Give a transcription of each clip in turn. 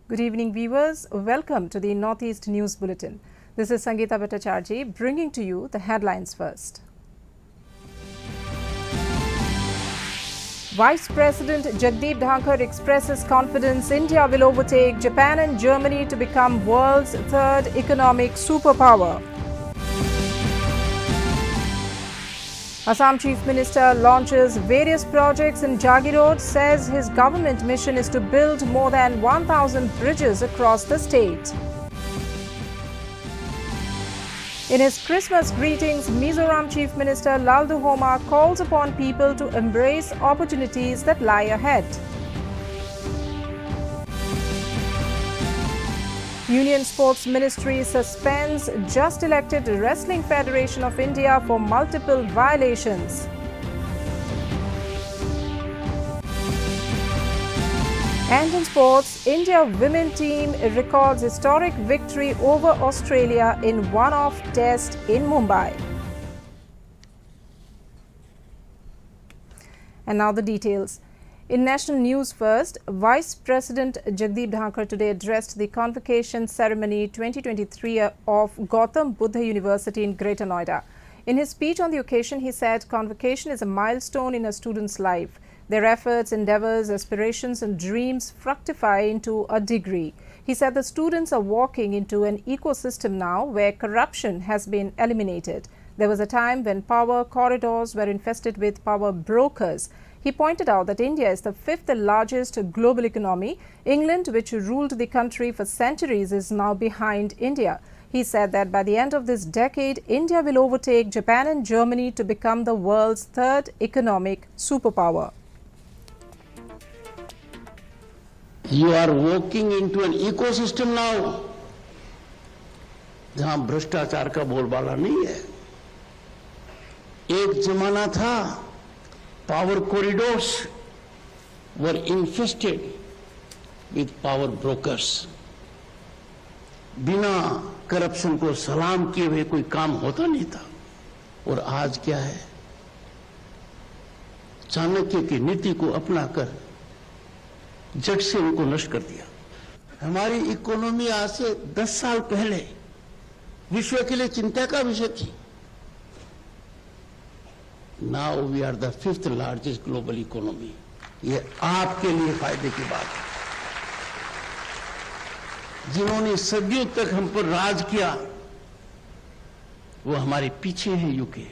Good evening, viewers. Welcome to the Northeast News Bulletin. This is Sangeeta Bhattacharjee bringing to you the headlines first. Vice President Jagdeep Dhankar expresses confidence India will overtake Japan and Germany to become world's third economic superpower. Assam Chief Minister launches various projects in Jagirod, says his government mission is to build more than 1,000 bridges across the state. In his Christmas greetings, Mizoram Chief Minister Lalduhoma calls upon people to embrace opportunities that lie ahead. Union Sports Ministry suspends just elected Wrestling Federation of India for multiple violations. And in sports, India women team records historic victory over Australia in one-off test in Mumbai. And now the details. In national news first, Vice President Jagdeep Dhankar today addressed the convocation ceremony 2023 of Gautam Buddha University in Greater Noida. In his speech on the occasion, he said convocation is a milestone in a student's life. Their efforts, endeavors, aspirations and dreams fructify into a degree. He said the students are walking into an ecosystem now where corruption has been eliminated. There was a time when power corridors were infested with power brokers. He pointed out that India is the fifth largest global economy. England, which ruled the country for centuries, is now behind India. He said that by the end of this decade, India will overtake Japan and Germany to become the world's third economic superpower. You are walking into an ecosystem now, जहां भ्रष्टाचार का बोलबाला नहीं है. एक जमाना था, power corridors were infested with power brokers. बिना करप्शन को सलाम किए हुए कोई काम होता नहीं था. और आज क्या है? चाणक्य की नीति को अपनाकर जट से उनको नष्ट कर दिया. हमारी इकोनॉमी आज से 10 साल पहले विश्व के लिए चिंता का विषय थी. Now we are the fifth largest global economy. ये आपके लिए फायदे की बात है. जिन्होंने सदियों तक हम पर राज किया, वो हमारे पीछे हैं. यूके,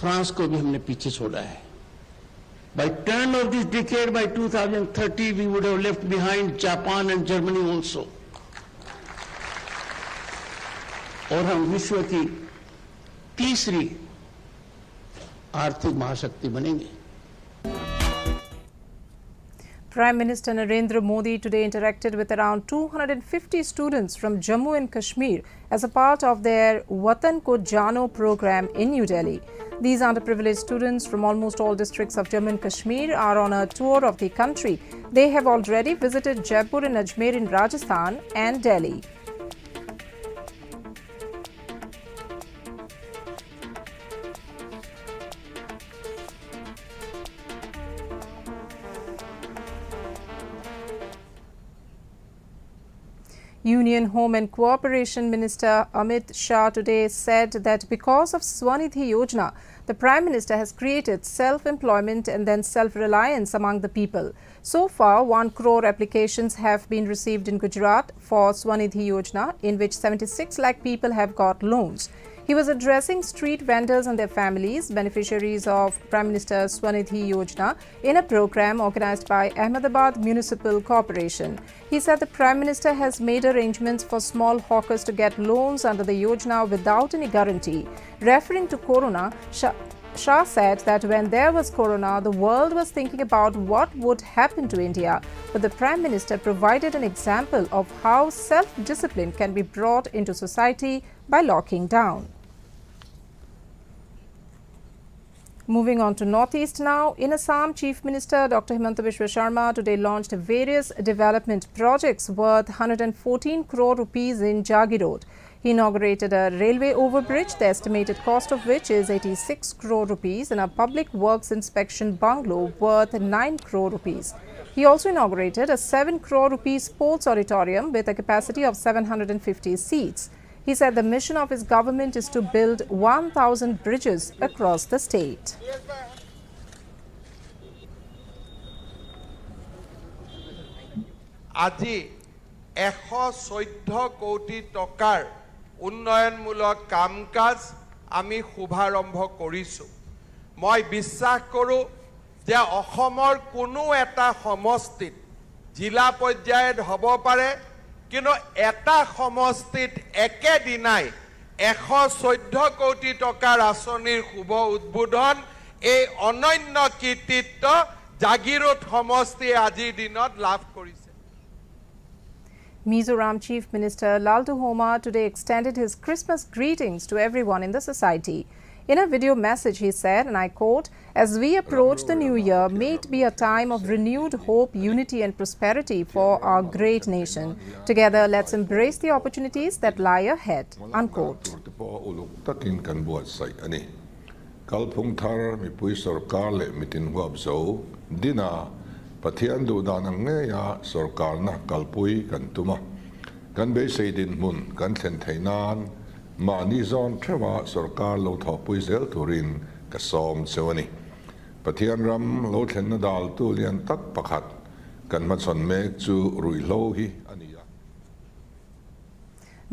फ्रांस को भी हमने पीछे छोड़ा है. By turn of this decade, by 2030, we would have left behind Japan and Germany also. और हम विश्व की तीसरी आर्थिक महाशक्ति बनेंगे. Prime Minister Narendra Modi today interacted with around 250 students from Jammu and Kashmir as a part of their Watan Ko Jano program in New Delhi. These underprivileged students from almost all districts of Jammu and Kashmir are on a tour of the country. They have already visited Jaipur and Ajmer in Rajasthan and Delhi. Union Home and Cooperation Minister Amit Shah today said that because of Swanidhi Yojana, the Prime Minister has created self-employment and then self-reliance among the people. So far, 1 crore applications have been received in Gujarat for Swanidhi Yojana, in which 76 lakh people have got loans. He was addressing street vendors and their families, beneficiaries of Prime Minister Swanidhi Yojana, in a program organized by Ahmedabad Municipal Corporation. He said the Prime Minister has made arrangements for small hawkers to get loans under the Yojana without any guarantee. Referring to Corona, Shah said that when there was Corona, the world was thinking about what would happen to India. But the Prime Minister provided an example of how self-discipline can be brought into society by locking down. Moving on to Northeast now, in Assam, Chief Minister Dr. Himanta Biswa Sharma today launched various development projects worth 114 crore rupees in Jagirod. He inaugurated a railway overbridge, the estimated cost of which is 86 crore rupees, and a public works inspection bungalow worth 9 crore rupees. He also inaugurated a 7 crore rupees sports auditorium with a capacity of 750 seats. He said the mission of his government is to build 1,000 bridges across the state. আজি 114 কোটি টকাৰ উন্নয়নমূলক কাম-কাজ আমি শুভাৰম্ভ কৰিছো। মই বিশ্বাস কৰোঁ যে অসমৰ কোনো এটা সমষ্টিত জিলা পৰ্যায়ত হ'ব পাৰে, কিন্তু এটা সমষ্টিত একেদিনাই 114 কোটি টকাৰ আঁচনিৰ শুভ উদ্বোধন এই অনন্য কীৰ্তিত্ব জাগিৰোড সমষ্টিয়ে আজিৰ দিনত লাভ কৰিছে। Mizoram Chief Minister Lalduhoma today extended his Christmas greetings to everyone in the society. In a video message, he said, and I quote, "As we approach the new year, may it be a time of renewed hope, unity and prosperity for our great nation. Together, let's embrace the opportunities that lie ahead." Unquote. Pathian do danang nge ya sarkar na kalpui kan tuma kan be seidin mun kan thlen thainan mani zon trewa sarkar lo thopui zel turin ka som chewani pathian ram lo thlen na dal tu lian tak pakhat kan ma chon mek chu rui lo hi ania.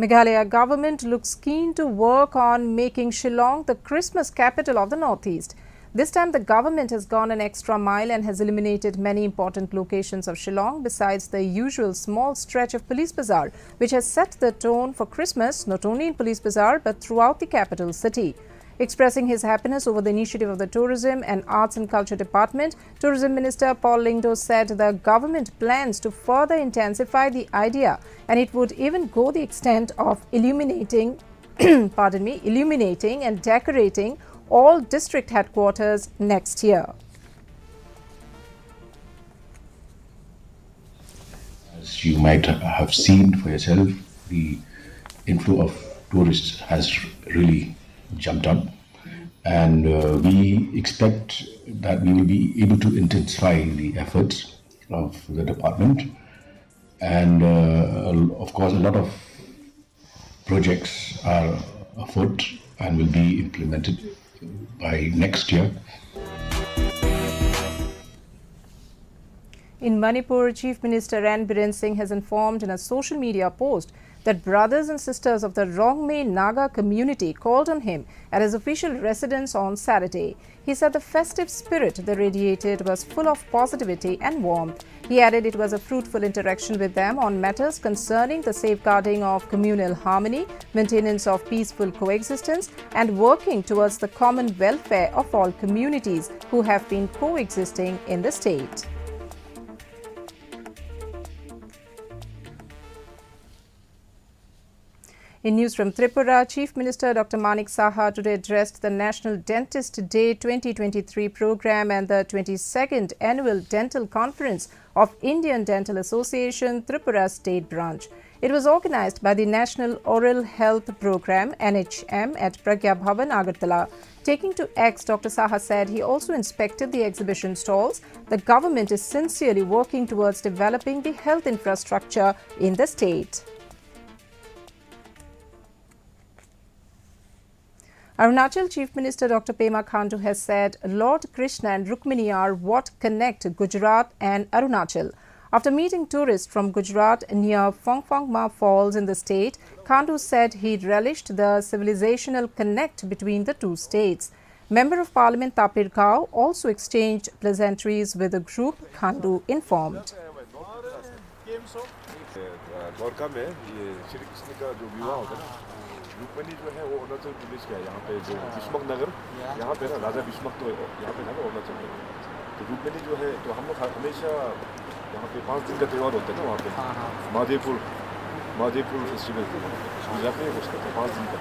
Meghalaya government looks keen to work on making Shillong the Christmas capital of the Northeast. This time, the government has gone an extra mile and has eliminated many important locations of Shillong besides the usual small stretch of Police Bazaar, which has set the tone for Christmas not only in Police Bazaar but throughout the capital city. Expressing his happiness over the initiative of the Tourism and Arts and Culture Department, Tourism Minister Paul Lyngdoh said the government plans to further intensify the idea and it would even go the extent of illuminating and decorating all district headquarters next year. As you might have seen for yourself, the inflow of tourists has really jumped up, and we expect that we will be able to intensify the efforts of the department, and of course a lot of projects are afoot and will be implemented by next year. In Manipur, Chief Minister N. Biren Singh has informed in a social media post that brothers and sisters of the Rongmei Naga community called on him at his official residence on Saturday. He said the festive spirit they radiated was full of positivity and warmth. He added it was a fruitful interaction with them on matters concerning the safeguarding of communal harmony, maintenance of peaceful coexistence, and working towards the common welfare of all communities who have been coexisting in the state. In news from Tripura, Chief Minister Dr. Manik Saha today addressed the National Dentist Day 2023 program and the 22nd Annual Dental Conference of Indian Dental Association, Tripura State Branch. It was organized by the National Oral Health Program, NHM, at Pragya Bhavan, Agartala. Taking to X, Dr. Saha said he also inspected the exhibition stalls. The government is sincerely working towards developing the health infrastructure in the state. Arunachal Chief Minister Dr. Pema Khandu has said Lord Krishna and Rukmini are what connect Gujarat and Arunachal. After meeting tourists from Gujarat near Phongphongma Falls in the state, Khandu said he relished the civilizational connect between the two states. Member of Parliament Tapir Gao also exchanged pleasantries with the group, Khandu informed. Rukmini जो है वो अरुणाचल प्रदेश का है, यहाँ पे जो भीष्मक नगर, यहाँ पे ना राजा भीष्मक तो यहाँ पे ना अरुणाचल में, तो रुक्मिणी जो है तो हम लोग हमेशा यहाँ पे 5 दिन का त्यौहार होता है ना वहाँ पे महादेवपुर फेस्टिवल गुजरात में उसका 5 दिन का।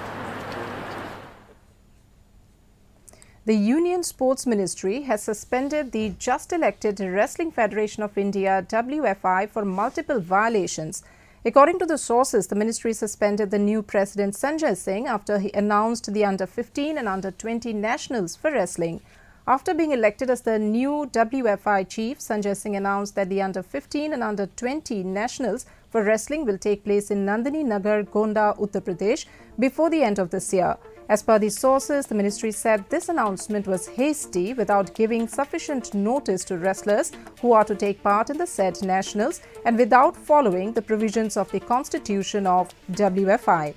The Union Sports Ministry has suspended the just elected Wrestling Federation of India WFI for multiple violations. According to the sources, the ministry suspended the new president Sanjay Singh after he announced the under-15 and under-20 nationals for wrestling. After being elected as the new WFI chief, Sanjay Singh announced that the under-15 and under-20 nationals for wrestling will take place in Nandini Nagar, Gonda, Uttar Pradesh before the end of this year. As per the sources, the ministry said this announcement was hasty without giving sufficient notice to wrestlers who are to take part in the said nationals and without following the provisions of the constitution of WFI.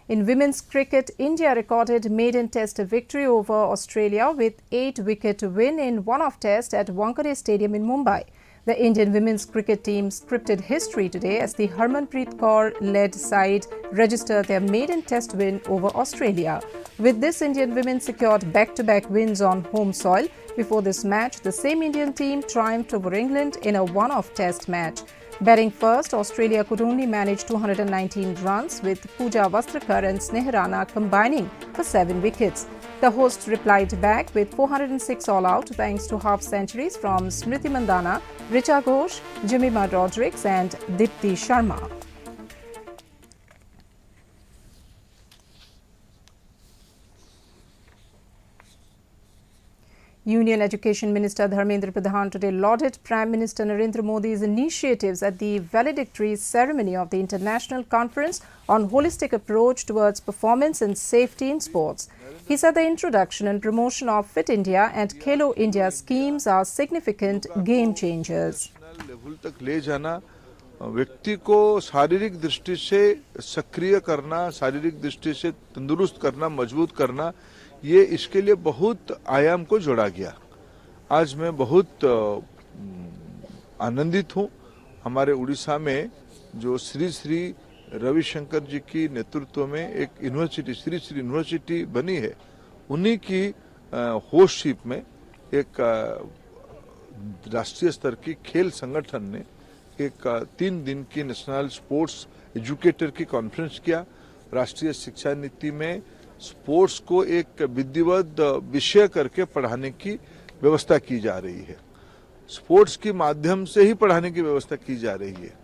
In women's cricket, India recorded maiden test victory over Australia with 8-wicket win in one-off test at Wankhede Stadium in Mumbai. The Indian women's cricket team scripted history today as the Harmanpreet Kaur-led side registered their maiden test win over Australia. With this, Indian women secured back-to-back wins on home soil. Before this match, the same Indian team triumphed over England in a one-off test match. Batting first, Australia could only manage 219 runs, with Pooja Vastrakar and Sneh Rana combining for 7 wickets. The hosts replied back with 406 all-out thanks to half-centuries from Smriti Mandhana, Richa Ghosh, Jemima Rodrigues and Dipti Sharma. Union Education Minister Dharmendra Pradhan today lauded Prime Minister Narendra Modi's initiatives at the valedictory ceremony of the International Conference on Holistic Approach towards Performance and Safety in Sports. He said the introduction and promotion of Fit India and Khelo India schemes are significant game changers. Level तक ले जाना, व्यक्ति को शारीरिक दृष्टि से सक्रिय करना, शारीरिक दृष्टि से तंदुरुस्त करना, मजबूत करना, ये इसके लिए बहुत आयाम को जोड़ा गया। आज मैं बहुत आनंदित हूँ। हमारे उड़ीसा में जो श्री श्री रविशंकर जी की नेतृत्व में एक यूनिवर्सिटी, श्री श्री यूनिवर्सिटी बनी है, उन्हीं की होस्टशिप में एक राष्ट्रीय स्तर की खेल संगठन ने एक 3 दिन की नेशनल स्पोर्ट्स एजुकेटर की कॉन्फ्रेंस किया। राष्ट्रीय शिक्षा नीति में स्पोर्ट्स को एक विधिवत विषय करके पढ़ाने की व्यवस्था की जा रही है। स्पोर्ट्स के माध्यम से ही पढ़ाने की व्यवस्था की जा रही है।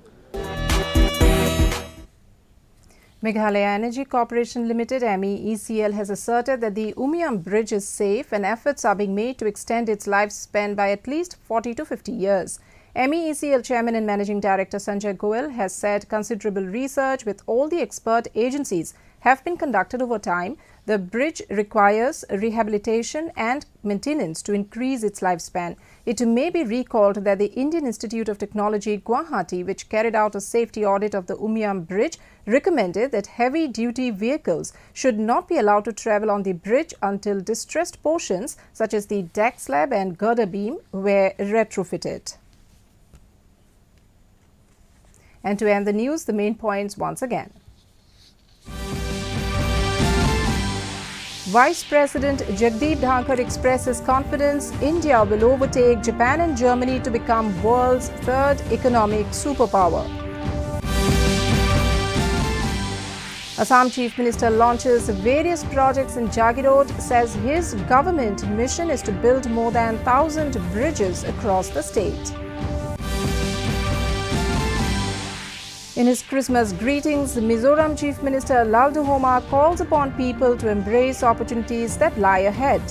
Meghalaya Energy Corporation Limited MEECL has asserted that the Umiam Bridge is safe and efforts are being made to extend its lifespan by at least 40 to 50 years. MEECL Chairman and Managing Director Sanjay Goel has said considerable research with all the expert agencies have been conducted over time. The bridge requires rehabilitation and maintenance to increase its lifespan. It may be recalled that the Indian Institute of Technology, Guwahati, which carried out a safety audit of the Umiam Bridge, recommended that heavy-duty vehicles should not be allowed to travel on the bridge until distressed portions such as the deck slab and girder beam were retrofitted. And to end the news, the main points once again. Vice President Jagdeep Dhankar expresses confidence India will overtake Japan and Germany to become world's third economic superpower. Assam Chief Minister launches various projects in Jagirod, says his government mission is to build more than 1,000 bridges across the state. In his Christmas greetings, Mizoram Chief Minister Lalduhoma calls upon people to embrace opportunities that lie ahead.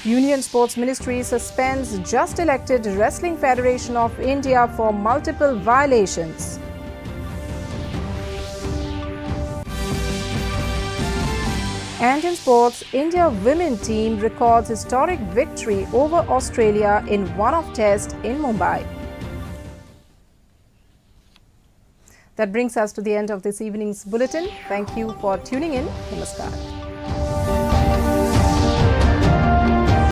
Union Sports Ministry suspends just elected Wrestling Federation of India for multiple violations. And in sports, India women team records historic victory over Australia in one-off test in Mumbai. That brings us to the end of this evening's bulletin. Thank you for tuning in. Namaskar.